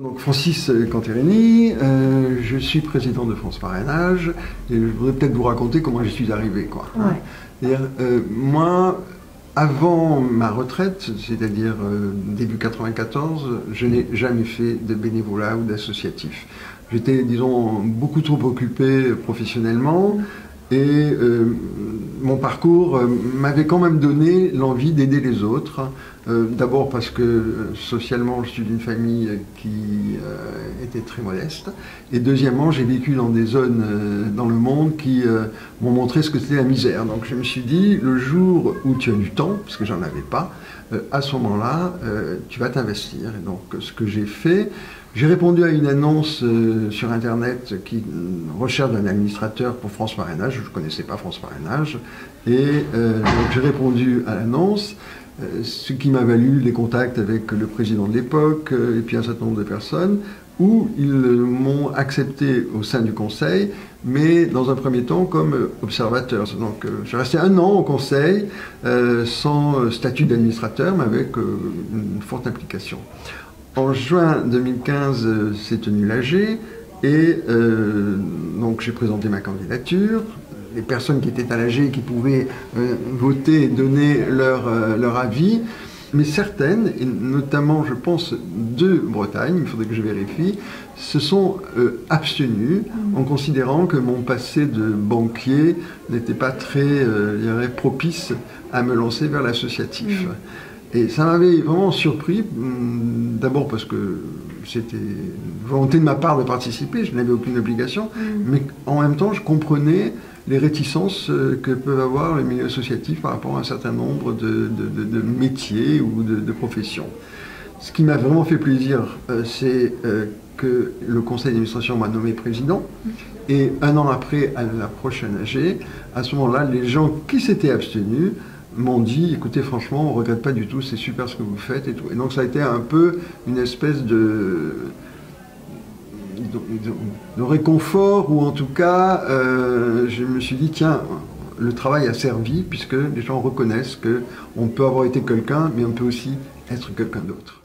Donc Francis Canterini, je suis président de France Parrainage et je voudrais peut-être vous raconter comment j'y suis arrivé, quoi. Ouais. Moi, avant ma retraite, c'est-à-dire début 94, je n'ai jamais fait de bénévolat ou d'associatif. J'étais, disons, beaucoup trop occupé professionnellement et mon parcours m'avait quand même donné l'envie d'aider les autres. D'abord parce que socialement je suis d'une famille qui était très modeste, et deuxièmement j'ai vécu dans des zones dans le monde qui m'ont montré ce que c'était la misère. Donc je me suis dit, le jour où tu as du temps, parce que j'en avais pas, à ce moment-là tu vas t'investir. Et donc ce que j'ai fait, j'ai répondu à une annonce sur internet qui recherche un administrateur pour France Parrainage. Je ne connaissais pas France Parrainage, et donc j'ai répondu à l'annonce. Ce qui m'a valu les contacts avec le président de l'époque et puis un certain nombre de personnes, où ils m'ont accepté au sein du conseil, mais dans un premier temps comme observateur. Donc j'ai resté 1 an au conseil, sans statut d'administrateur, mais avec une forte implication. En juin 2015 s'est tenu l'AG, et donc j'ai présenté ma candidature. Les personnes qui étaient à l'AG, qui pouvaient voter et donner leur avis, mais certaines, et notamment je pense de Bretagne, il faudrait que je vérifie, se sont abstenues en considérant que mon passé de banquier n'était pas très propice à me lancer vers l'associatif. Et ça m'avait vraiment surpris, d'abord parce que c'était une volonté de ma part de participer, je n'avais aucune obligation, mais en même temps je comprenais les réticences que peuvent avoir les milieux associatifs par rapport à un certain nombre de métiers ou de professions. Ce qui m'a vraiment fait plaisir, c'est que le conseil d'administration m'a nommé président, et 1 an après, à la prochaine AG, à ce moment-là, les gens qui s'étaient abstenus m'ont dit, écoutez, franchement, on ne regrette pas du tout, c'est super ce que vous faites et tout. Et donc ça a été un peu une espèce de réconfort, ou en tout cas, je me suis dit, tiens, le travail a servi, puisque les gens reconnaissent qu'on peut avoir été quelqu'un, mais on peut aussi être quelqu'un d'autre.